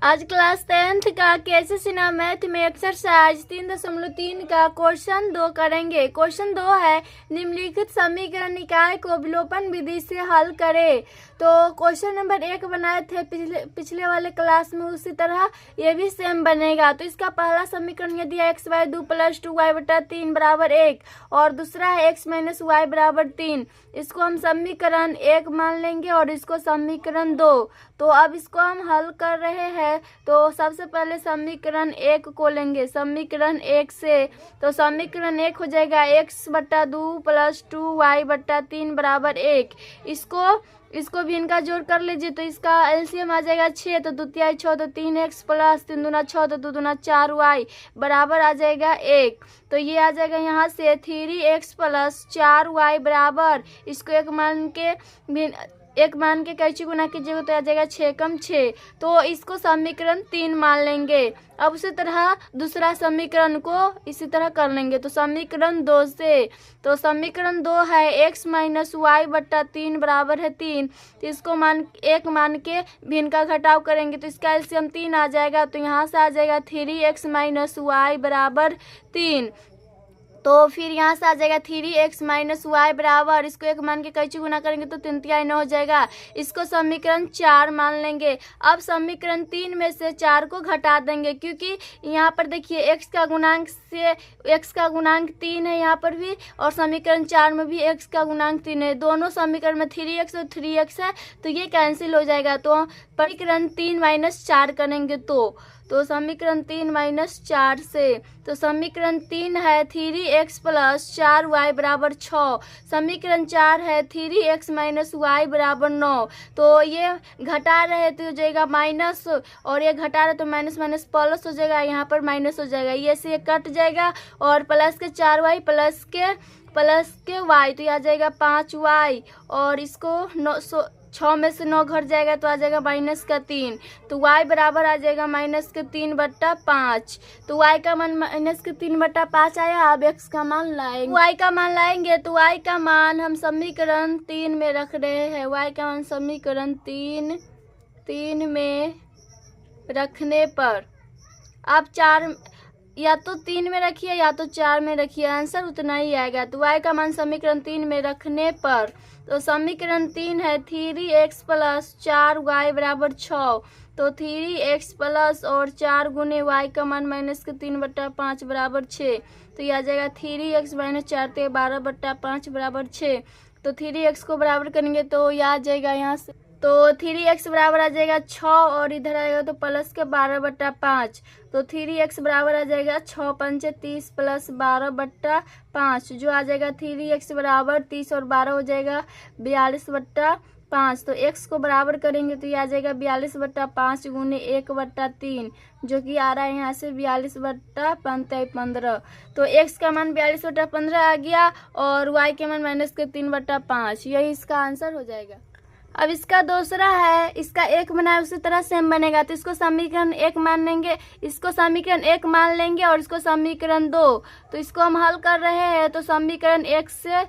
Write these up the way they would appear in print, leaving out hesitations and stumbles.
आज class 10th का केसीसीना math में एक्सरसाइज 3.3 का क्वेश्चन 2 करेंगे। क्वेश्चन 2 है निम्नलिखित समीकरण निकाय को विलोपन विधि से हल करें। तो क्वेश्चन नंबर 1 बनाए थे पिछले वाले क्लास में, उसी तरह ये भी सेम बनेगा। तो इसका पहला समीकरण यदि एक्स वाई 2 + 2y बटा 3 बराबर 1 और दूसरा है एक्स माइनस वाई बराबर 3, इसको हम समीकरण 1 मान लेंगे और इसको समीकरण 2। तो अब इसको हम हल कर रहे हैं। तो सबसे पहले समीकरण 1 को लेंगे। समीकरण 1 से तो समीकरण 1 हो जाएगा x बटा 2 + 2y बटा 3 बराबर 1। इसको भी इनका जोड़ कर लीजिए तो इसका एलसीएम आ जाएगा 6, तो 2 × 6 तो 3x + 3 दूना 6 तो 2 दूना 4y बराबर आ जाएगा 1। तो ये आ जाएगा यहाँ से 3x + 4y बराबर, इसको एक मान के कैची गुना कीजिएगा तो आ जाएगा 6 × 6। तो इसको समीकरण 3 मान लेंगे। अब उसी तरह दूसरा समीकरण को इसी तरह कर लेंगे। तो समीकरण 2 से तो समीकरण 2 है x माइनस वाई बटा 3 बराबर है 3, तो इसको 1 मान के भी इनका घटाव करेंगे तो इसका एलसीएम 3 आ जाएगा। तो यहाँ से आ जाएगा 3x माइनस वाई बराबर 3। तो फिर यहाँ से आ जाएगा 3x माइनस वाई बराबर, इसको 1 मान के कैची गुना करेंगे तो 3 × 3 = 9 हो जाएगा। इसको समीकरण 4 मान लेंगे। अब समीकरण 3 में से 4 को घटा देंगे, क्योंकि यहाँ पर देखिए x का गुणांक 3 है यहाँ पर भी, और समीकरण 4 में भी x का गुणांक 3 है। दोनों समीकरण में 3x और 3x है तो ये कैंसिल हो जाएगा। तो समीकरण 3 - 4 करेंगे तो समीकरण 3 - 4 से तो समीकरण 3 है 3x + 4y बराबर 6। समीकरण 4 है 3x माइनस वाई बराबर 9। तो ये घटा रहे तो हो जाएगा माइनस, और ये घटा रहे तो माइनस माइनस प्लस हो जाएगा, यहाँ पर माइनस हो जाएगा, ये से कट जाएगा और प्लस के 4y प्लस के y तो ये आ जाएगा 5y, और इसको 6 में से 9 घट जाएगा तो आ जाएगा -3। तो y बराबर आ जाएगा -3/5। तो y का मान -3/5 आया। अब x का मान लाएंगे, y का मान लाएंगे तो y का मान हम समीकरण 3 में रख रहे हैं। y का मान समीकरण 3 में रखने पर आप 4 या तो 3 में रखिए या तो 4 में रखिए, आंसर उतना ही आएगा। तो y का मान समीकरण 3 में रखने पर तो समीकरण 3 है 3x + 4y बराबर 6। तो 3x प्लस और 4 गुने y का मान -3/5 बराबर 6। तो ये आ जाएगा 3x - 4 तो 12/5 बराबर 6। तो 3x को बराबर करेंगे तो यह आ जाएगा यहाँ से, तो 3x बराबर आ जाएगा 6 और इधर आएगा तो प्लस के 12/5। तो 3x बराबर आ जाएगा 6 × 5 = 30 + 12/5, जो आ जाएगा 3x बराबर 30 और 12 हो जाएगा 42/5। तो x को बराबर करेंगे तो ये आ जाएगा 42/5 गुने 1/3, जो कि आ रहा है यहाँ से 42/15। तो x का मान 42/15 आ गया और y के मान -3/5, यही इसका आंसर हो जाएगा। अब इसका दूसरा है, इसका 1 बनाया उसी तरह सेम बनेगा। तो इसको समीकरण 1 मान लेंगे, इसको समीकरण 1 मान लेंगे और इसको समीकरण 2। तो इसको हम हल कर रहे हैं। तो समीकरण 1 से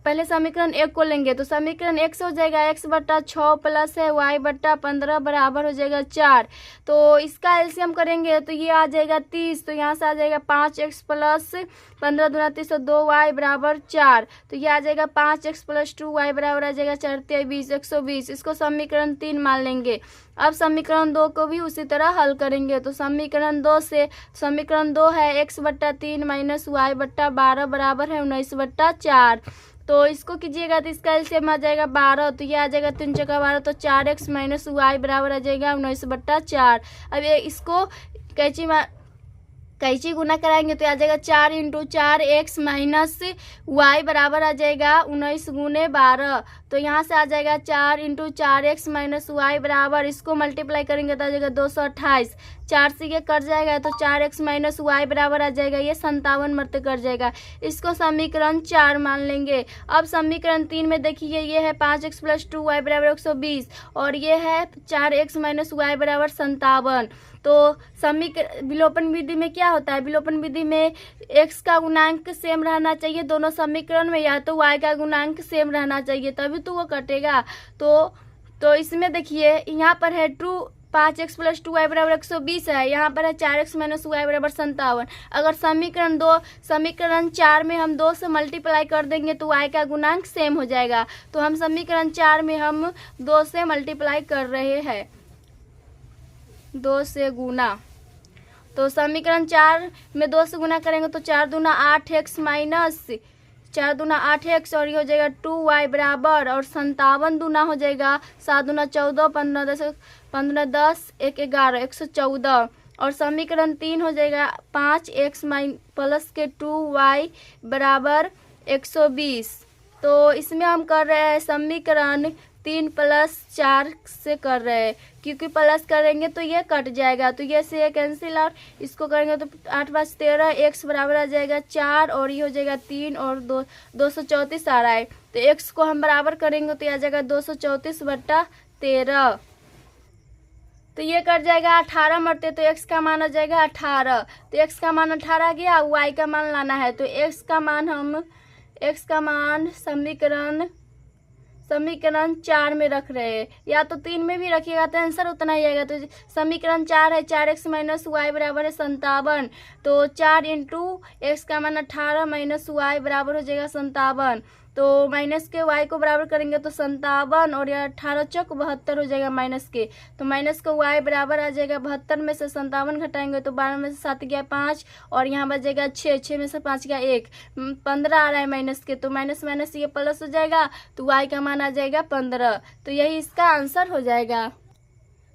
पहले समीकरण 1 को लेंगे। तो समीकरण 1 से हो जाएगा x बटा 6 प्लस है y बटा 15 बराबर हो जाएगा 4। तो इसका एलसीएम करेंगे तो ये आ जाएगा 30। तो यहाँ से आ जाएगा 5x प्लस 15 दूना 30 तो 2y बराबर 4। तो ये आ जाएगा 5x + 2y बराबर आ जाएगा 4 × 20 120। इसको समीकरण 3 मान लेंगे। अब समीकरण 2 को भी उसी तरह हल करेंगे। तो समीकरण 2 से समीकरण 2 है x बटा 3 माइनस y बटा 12 बराबर है 19/4। तो इसको कीजिएगा तो इसका एलसीएम आ जाएगा 12। तो ये आ जाएगा 3 × 12 तो 4x माइनस y बराबर आ जाएगा 19/4। अब ये इसको कैची गुना कराएंगे तो आ जाएगा 4 × 4x माइनस y बराबर आ जाएगा 19 गुने 12। तो यहाँ से आ जाएगा 4 × 4x माइनस y बराबर, इसको मल्टीप्लाई करेंगे तो आ जाएगा 228। 4 से ये कट जाएगा तो 4x माइनस y बराबर आ जाएगा ये 57 मरते कट जाएगा। इसको समीकरण 4 मान लेंगे। अब समीकरण 3 में देखिए ये है 5x + 2y बराबर 120 और ये है 4x माइनस y बराबर 57। तो विलोपन विधि में क्या होता है, विलोपन विधि में x का गुणांक सेम रहना चाहिए दोनों समीकरण में, या तो y का गुणांक सेम रहना चाहिए तभी तो वो कटेगा। तो इसमें देखिए यहाँ पर है 5x प्लस 2y बराबर 120 है। यहाँ पर है 4x माइनस वाई बराबर 57। अगर समीकरण 4 में हम 2 से मल्टीप्लाई कर देंगे तो y का गुणांक सेम हो जाएगा। तो हम समीकरण 4 में हम 2 से मल्टीप्लाई कर रहे हैं, 2 से गुना। तो समीकरण 4 में 2 से गुना करेंगे तो 4 दूना 8x माइनस 4 दूना 8x और ये हो जाएगा 2y बराबर, और 57 दूना हो जाएगा 7 दूना 14, 15 10 1 11 114। और समीकरण 3 हो जाएगा 5x प्लस के 2y बराबर 120। तो इसमें हम कर रहे हैं समीकरण 3 प्लस 4 से कर रहे हैं, क्योंकि प्लस करेंगे तो ये कट जाएगा, तो ये से कैंसिल आउट। इसको करेंगे तो 8 5 13, x बराबर आ जाएगा 4 और ये हो जाएगा 3 और 234 आ रहा है। तो x को हम बराबर करेंगे तो ये आ जाएगा 234/13। तो ये कट जाएगा 18 मरते, तो x का मान आ जाएगा 18। तो x का मान 18 गया, y का मान लाना है। तो x का मान समीकरण 4 में रख रहे हैं, या तो 3 में भी रखिएगा तो आंसर उतना ही आएगा। तो समीकरण 4 है 4x माइनस वाई बराबर है 57। तो 4 इंटू एक्स का मान 18 माइनस वाई बराबर हो जाएगा 57। तो माइनस के y को बराबर करेंगे तो 57 और यह 18 चौक 72 हो जाएगा माइनस के। तो माइनस का y बराबर आ जाएगा 72 में से 57 घटाएंगे तो 12 में से 7 गया 5 और यहाँ बचेगा 6 में से 5 गया 1, 15 आ रहा है माइनस के। तो माइनस माइनस ये प्लस हो जाएगा तो y का मान आ जाएगा 15। तो यही इसका आंसर हो जाएगा।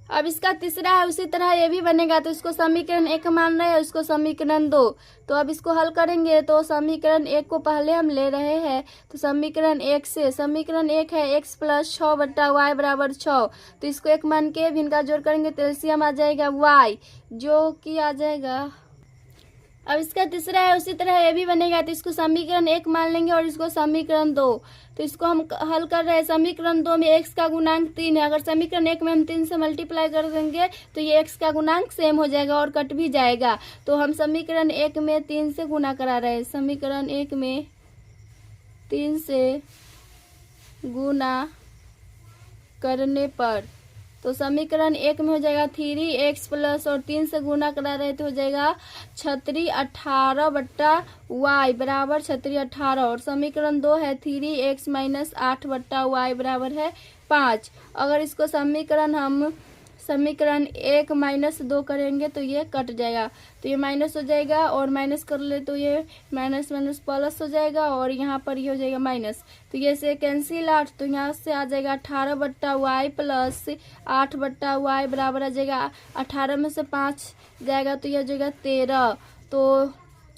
अब इसका तीसरा है, उसी तरह ये भी बनेगा। तो इसको समीकरण 1 मान रहे हैं, उसको समीकरण 2। तो अब इसको हल करेंगे तो समीकरण 1 को पहले हम ले रहे हैं। तो समीकरण 1 से समीकरण 1 है x प्लस 6/y बराबर 6। तो इसको 1 मान के भी इनका जोड़ करेंगे तो एलसीएम आ जाएगा y, जो कि आ जाएगा। अब इसका तीसरा है, उसी तरह ये भी बनेगा। तो इसको समीकरण 1 मान लेंगे और इसको समीकरण 2। तो इसको हम हल कर रहे हैं। समीकरण 2 में x का गुणांक 3 है। अगर समीकरण 1 में हम 3 से मल्टीप्लाई कर देंगे तो ये x का गुणांक सेम हो जाएगा और कट भी जाएगा। तो हम समीकरण 1 में 3 से गुना करा रहे हैं। समीकरण 1 में 3 से गुना करने पर तो समीकरण 1 में हो जाएगा 3x प्लस और 3 से गुना करा रहे तो हो जाएगा 18/y बराबर 18। और समीकरण 2 है 3x माइनस 8/y बराबर है 5। अगर इसको समीकरण 1 माइनस 2 करेंगे तो ये कट जाएगा, तो ये माइनस हो जाएगा और माइनस कर ले तो ये माइनस माइनस प्लस हो जाएगा और यहाँ पर ये हो जाएगा माइनस। तो ये से कैंसिल आउट, तो यहाँ से आ जाएगा 18/y प्लस 8/y बराबर आ जाएगा 18 में से 5 जाएगा तो ये हो जाएगा 13। तो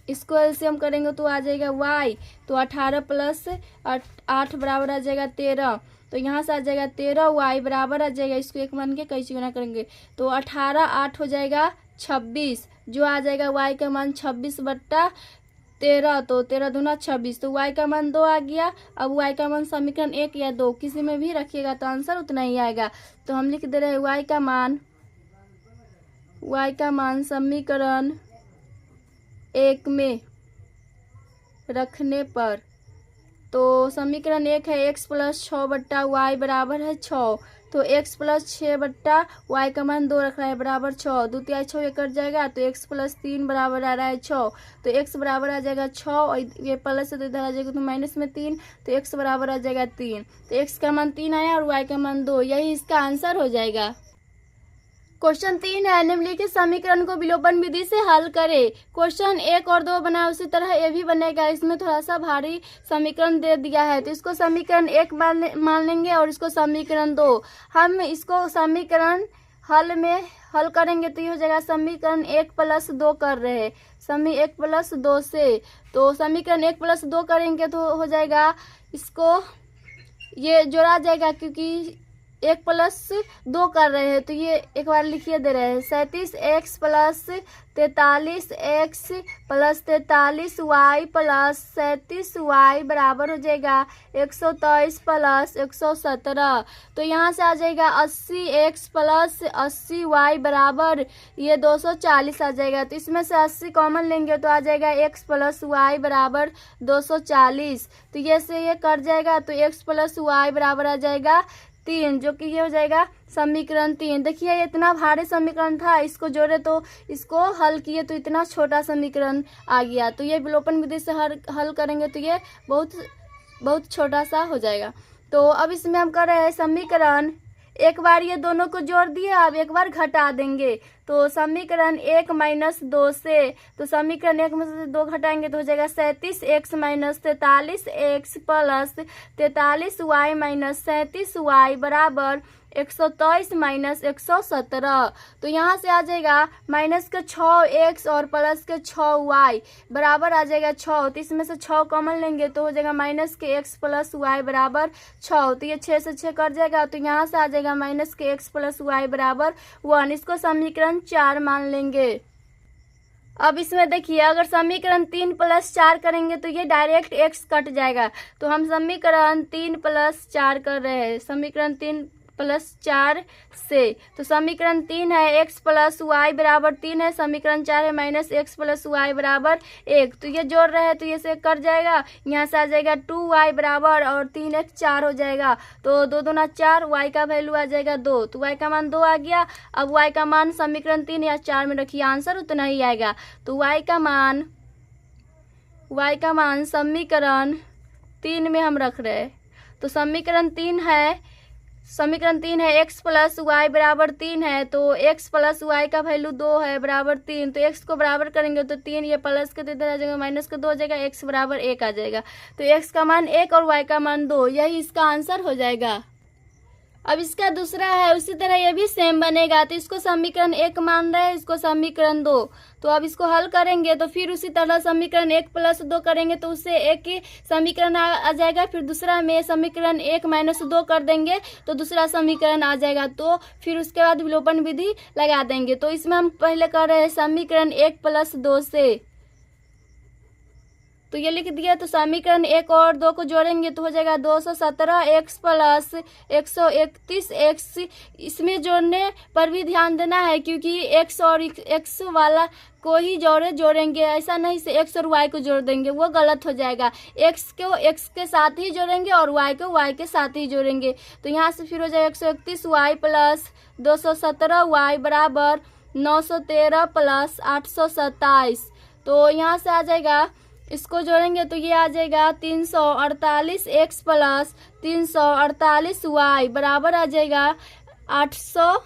इसको एलसीएम करेंगे तो आ जाएगा y, तो 18 प्लस 8 बराबर आ जाएगा 13। तो यहाँ से आ जाएगा 13y बराबर आ जाएगा, इसको 1 मान के कैसे गुना करेंगे तो 18 8 हो जाएगा 26, जो आ जाएगा y का मान 26/13। तो 13 दूना 26, तो y का मान 2 आ गया। अब y का मान समीकरण 1 या 2 किसी में भी रखिएगा तो आंसर उतना ही आएगा। तो हम लिख दे रहे हैं y का मान समीकरण 1 में रखने पर। तो समीकरण 1 है x प्लस 6/y बराबर है 6। तो x प्लस 6/y का मान 2 रख रहा है बराबर 6, 2 तिहाई 6 ये कट जाएगा तो x प्लस 3 बराबर आ रहा है 6। तो x बराबर आ जाएगा 6 और ये प्लस है तो इधर आ जाएगा तो माइनस में 3, तो x बराबर आ जाएगा 3। तो x का मान 3 आया और y का मान 2, यही इसका आंसर हो जाएगा। क्वेश्चन 3 है, निम्नलिखित समीकरण को विलोपन विधि से हल करें। क्वेश्चन 1 और 2 बना, उसी तरह ये भी बनेगा। इसमें थोड़ा सा भारी समीकरण दे दिया है तो इसको समीकरण 1 मान लेंगे और इसको समीकरण 2। हम इसको समीकरण हल करेंगे तो ये हो जाएगा समीकरण 1 प्लस 2 कर रहे हैं, 1 प्लस 2 से। तो समीकरण 1 प्लस 2 करेंगे तो हो जाएगा, इसको ये जोड़ा जाएगा क्योंकि 1 प्लस 2 कर रहे हैं तो ये एक बार लिखिए दे रहे हैं 37x plus 43x plus 43y plus 37y बराबर हो जाएगा 123 प्लस 117। तो यहाँ से आ जाएगा 80x प्लस 80y बराबर ये 240 आ जाएगा। तो इसमें से 80 कॉमन लेंगे तो आ जाएगा x प्लस y बराबर 240। तो ये से ये कट जाएगा तो x प्लस y बराबर आ जाएगा 3, जो कि ये हो जाएगा समीकरण 3। देखिए ये इतना भारी समीकरण था, इसको जोड़े तो इसको हल किए तो इतना छोटा समीकरण आ गया। तो ये विलोपन विधि से हल करेंगे तो ये बहुत छोटा सा हो जाएगा। तो अब इसमें हम कर रहे हैं समीकरण, एक बार ये दोनों को जोड़ दिए, अब एक बार घटा देंगे। तो समीकरण 1 - 2 से, तो समीकरण 1 में से 2 घटाएंगे तो हो जाएगा 37x - 43x plus 43y - 37y बराबर 123 - 117। तो यहाँ से आ जाएगा माइनस के 6x और प्लस के 6y बराबर आ जाएगा 6। तो इसमें से 6 कॉमन लेंगे तो हो जाएगा माइनस के x प्लस y बराबर 6। तो ये 6 से 6 कट जाएगा, तो यहाँ से आ जाएगा माइनस के x प्लस y बराबर 1। इसको समीकरण 4 मान लेंगे। अब इसमें देखिए अगर समीकरण 3 + 4 करेंगे तो ये डायरेक्ट x कट जाएगा। तो हम समीकरण 3 + 4 कर रहे हैं, समीकरण 3 + 4 से। तो समीकरण 3 है x + y बराबर 3 है, समीकरण 4 है माइनस x + y बराबर 1। तो ये जोड़ रहे हैं तो ये से कट जाएगा, यहाँ से आ जाएगा 2y बराबर और 3x 4 हो जाएगा। तो 2 दूना 4, y का वैल्यू आ जाएगा 2। तो y का मान 2 आ गया। अब y का मान समीकरण 3 या 4 में रखिए, आंसर उतना ही आएगा। तो y का मान समीकरण 3 में हम रख रहे हैं। तो समीकरण 3 है x + y बराबर 3 है, तो x + y का वैल्यू 2 है बराबर 3। तो x को बराबर करेंगे तो 3, ये प्लस के इधर आ जाएगा, माइनस का 2 हो जाएगा, x बराबर 1 आ जाएगा। तो x का मान 1 और y का मान 2, यही इसका आंसर हो जाएगा। अब इसका दूसरा है, उसी तरह ये भी सेम बनेगा। तो इसको समीकरण 1 मान रहे हैं, इसको समीकरण 2। तो अब इसको हल करेंगे तो फिर उसी तरह समीकरण 1 + 2 करेंगे तो उससे एक ही समीकरण आ जाएगा। फिर दूसरा में समीकरण 1 - 2 कर देंगे तो दूसरा समीकरण आ जाएगा। तो फिर उसके बाद विलोपन विधि लगा देंगे। तो इसमें हम पहले कर रहे हैं समीकरण 1 + 2 से, तो ये लिख दिया। तो समीकरण 1 और 2 को जोड़ेंगे तो हो जाएगा 217x प्लस 131x। इसमें जोड़ने पर भी ध्यान देना है क्योंकि x और x वाला को ही जोड़ेंगे, ऐसा नहीं से x और y को जोड़ देंगे, वो गलत हो जाएगा। x को x के साथ ही जोड़ेंगे और y को y के साथ ही जोड़ेंगे। तो यहाँ से फिर हो जाएगा 131y प्लस 217y बराबर 913 प्लस 827। तो यहाँ से आ जाएगा, इसको जोड़ेंगे तो ये आ जाएगा 348x प्लस 348y बराबर आ जाएगा 800।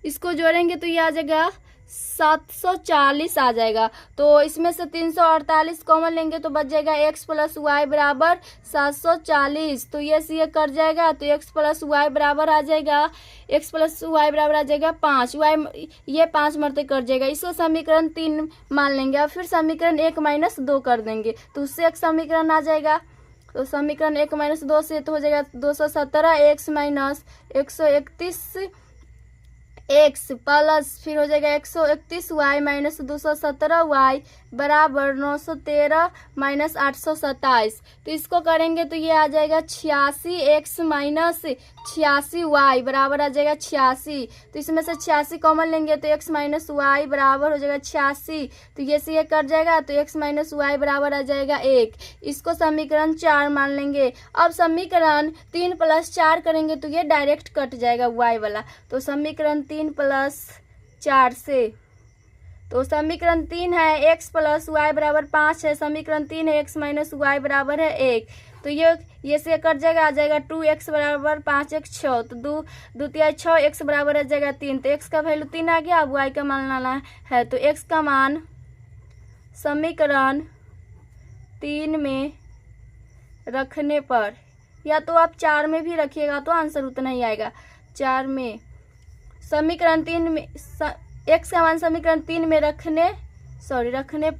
इसको जोड़ेंगे तो ये आ जाएगा 740 आ जाएगा। तो इसमें से 348 कॉमन लेंगे तो बच जाएगा x + y बराबर 740। तो ये से ये कट जाएगा, तो x + y बराबर आ जाएगा, x + y बराबर आ जाएगा 5। y ये 5 मरते कट जाएगा। इसको समीकरण 3 मान लेंगे। और फिर समीकरण 1 - 2 कर देंगे तो उससे एक समीकरण आ जाएगा। तो समीकरण 1 - 2 से तो हो जाएगा 217x - 131 x प्लस फिर हो जाएगा 131y - 217y बराबर 913 - 827। तो इसको करेंगे तो ये आ जाएगा 86x - 86y बराबर आ जाएगा 86। तो इसमें से 86 कॉमन लेंगे तो x - y बराबर हो जाएगा 86। तो ये से ये कट जाएगा, तो x - y बराबर आ जाएगा 1। इसको समीकरण 4 मान लेंगे। अब समीकरण 3 + 4 करेंगे तो ये डायरेक्ट कट जाएगा y वाला। तो समीकरण 3 + 4 से, तो समीकरण 3 है x + y बराबर 5 है, समीकरण 3 है x - y बराबर है 1। तो ये से कट जाएगा, आ जाएगा 2x बराबर 5x 6। तो 2 तिहाई 6, x बराबर आ जाएगा 3। तो x का वैल्यू 3 आ गया। अब y का मान लाना है, तो x का मान समीकरण 3 में रखने पर, या तो आप 4 में भी रखिएगा तो आंसर उतना ही आएगा। 4 में समीकरण 3 में x का मान समीकरण 3 में रखने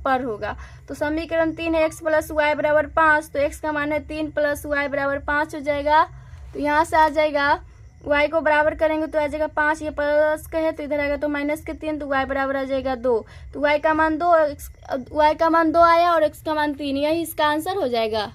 पर होगा। तो समीकरण 3 है x + y बराबर 5, तो x का मान है 3 + y बराबर 5 हो जाएगा। तो यहाँ से आ जाएगा, y को बराबर करेंगे तो आ जाएगा 5, ये प्लस का है तो इधर आएगा तो माइनस के 3, तो y बराबर आ जाएगा 2। तो y का मान 2 आया और x का मान 3, यही इसका आंसर हो जाएगा।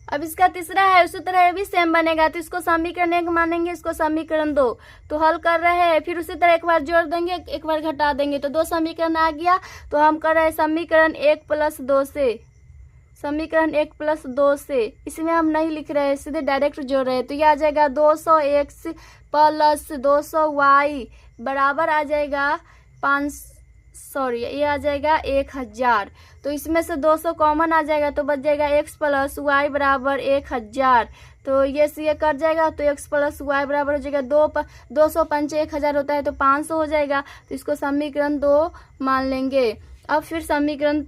अब इसका तीसरा है, उसी तरह ये भी सेम बनेगा। तो इसको समीकरण 1 मानेंगे, इसको समीकरण 2। तो हल कर रहे हैं, फिर उसी तरह एक बार जोड़ देंगे, एक बार घटा देंगे, तो 2 समीकरण आ गया। तो हम कर रहे हैं समीकरण 1 + 2 से, समीकरण 1 प्लस 2 से, इसमें हम नहीं लिख रहे हैं, सीधे डायरेक्ट जोड़ रहे हैं। तो ये आ जाएगा 200x प्लस 200y बराबर आ जाएगा ये आ जाएगा 1000। तो इसमें से 200 कॉमन आ जाएगा तो बच जाएगा x प्लस वाई बराबर 1000। तो ये से ये कट जाएगा तो x प्लस वाई बराबर हो जाएगा 200 पंच 1000 होता है तो 500 हो जाएगा। तो इसको समीकरण 2 मान लेंगे। अब फिर समीकरण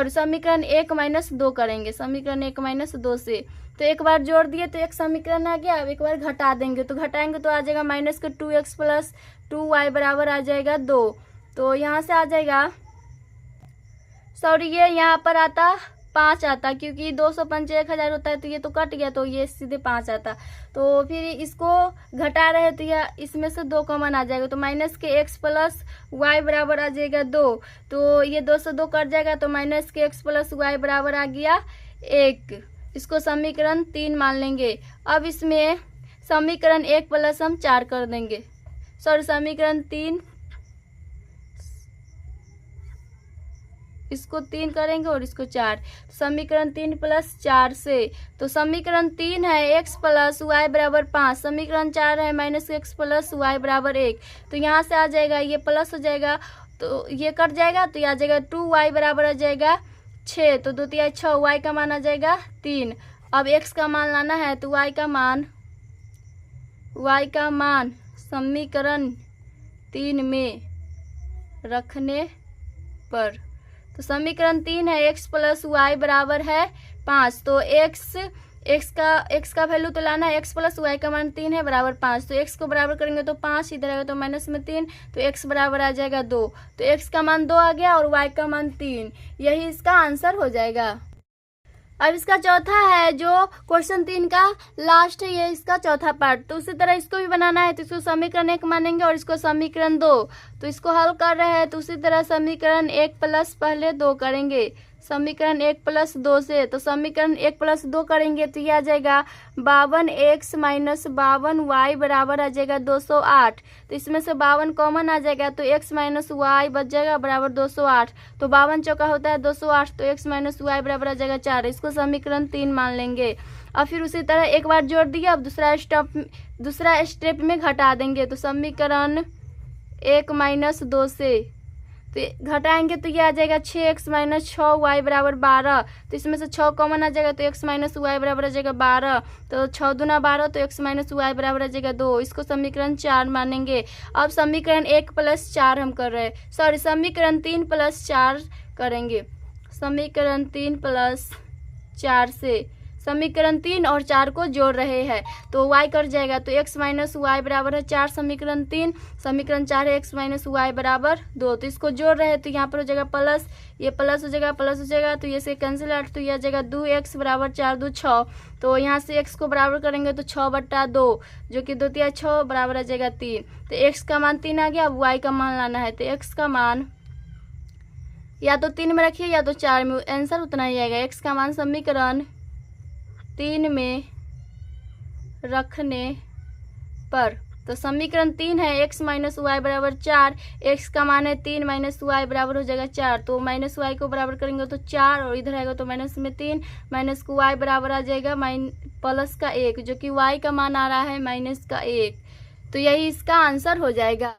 समीकरण 1 माइनस 2 करेंगे। समीकरण 1 माइनस 2 से तो एक बार जोड़ दिए तो एक समीकरण आ गया। अब एक बार घटा देंगे तो घटाएंगे तो आ जाएगा माइनस का 2x प्लस 2y बराबर आ जाएगा 2। तो यहाँ से आ जाएगा ये यहाँ पर आता 5 आता, क्योंकि 200 पंच 1000 होता है तो ये तो कट गया तो ये सीधे 5 आता। तो फिर इसको घटा रहे तो यह इसमें से 2 कॉमन आ जाएगा तो माइनस के x प्लस वाई बराबर आ जाएगा 2। तो ये 2 से 2 कट जाएगा तो माइनस के x प्लस वाई बराबर आ गया 1। इसको समीकरण 3 मान लेंगे। अब इसमें समीकरण 1 प्लस हम 4 कर देंगे, समीकरण 3, इसको 3 करेंगे और इसको 4। समीकरण 3 प्लस 4 से तो समीकरण 3 है x प्लस वाई बराबर 5, समीकरण 4 है माइनस x प्लस वाई बराबर 1। तो यहाँ से आ जाएगा ये प्लस हो जाएगा तो ये कट जाएगा तो ये आ जाएगा 2y बराबर आ जाएगा 6। तो 2 3 6, y का मान आ जाएगा 3। अब x का मान लाना है तो y का मान समीकरण 3 में रखने पर, तो समीकरण 3 है x प्लस वाई बराबर है 5। तो x का वैल्यू तो लाना है, x प्लस वाई का मान 3 है बराबर 5। तो x को बराबर करेंगे तो 5 इधर आएगा तो माइनस में 3 तो x बराबर आ जाएगा 2। तो x का मान 2 आ गया और y का मान 3। यही इसका आंसर हो जाएगा। अब इसका चौथा है जो क्वेश्चन 3 का लास्ट है, ये इसका चौथा पार्ट। तो उसी तरह इसको भी बनाना है तो इसको समीकरण 1 मानेंगे और इसको समीकरण 2। तो इसको हल कर रहे हैं तो उसी तरह समीकरण 1 प्लस पहले 2 करेंगे। समीकरण 1 प्लस 2 से तो समीकरण 1 प्लस 2 करेंगे तो ये आ जाएगा 52x माइनस 52y बराबर आ जाएगा 208। तो इसमें से 52 कॉमन आ जाएगा तो x माइनस वाई बच जाएगा बराबर 208। तो 52 चौका होता है 208 तो x माइनस वाई बराबर आ जाएगा 4। इसको समीकरण 3 मान लेंगे। और फिर उसी तरह एक बार जोड़ दिया, अब दूसरा स्टेप में घटा देंगे। तो समीकरण 1 माइनस 2 से तो घटाएंगे तो ये आ जाएगा 6x माइनस 6y बराबर 12। तो इसमें से 6 कॉमन आ जाएगा तो x माइनस वाई बराबर आ जाएगा 12। तो 6 दूना 12 तो x माइनस वाई बराबर आ जाएगा 2। इसको समीकरण 4 मानेंगे। अब समीकरण 1 प्लस 4 हम कर रहे हैं, समीकरण 3 प्लस 4 करेंगे। समीकरण 3 प्लस 4 से समीकरण 3 और 4 को जोड़ रहे हैं तो y कट जाएगा तो x माइनस वाई बराबर है 4। समीकरण 3 समीकरण 4 है x माइनस वाई बराबर 2। तो इसको जोड़ रहे हैं तो यहाँ पर हो जाएगा प्लस, ये प्लस हो जाएगा तो ये से कैंसिल आउट तो ये आ जाएगा 2x बराबर 4 2 6। तो यहाँ से x को बराबर करेंगे तो 6/2 जो कि 2 3 6 बराबर आ जाएगा 3। तो x का मान 3 आ गया। अब y का मान लाना है तो x का मान या तो 3 में रखिए या तो 4 में, आंसर उतना ही आएगा। x का मान समीकरण 3 में रखने पर, तो समीकरण 3 है x माइनस वाई बराबर 4, x का मान है 3 माइनस वाई बराबर हो जाएगा 4। तो माइनस वाई को बराबर करेंगे तो 4 और इधर आएगा तो माइनस में 3, माइनस को y बराबर आ जाएगा प्लस का 1 जो कि y का मान आ रहा है -1। तो यही इसका आंसर हो जाएगा।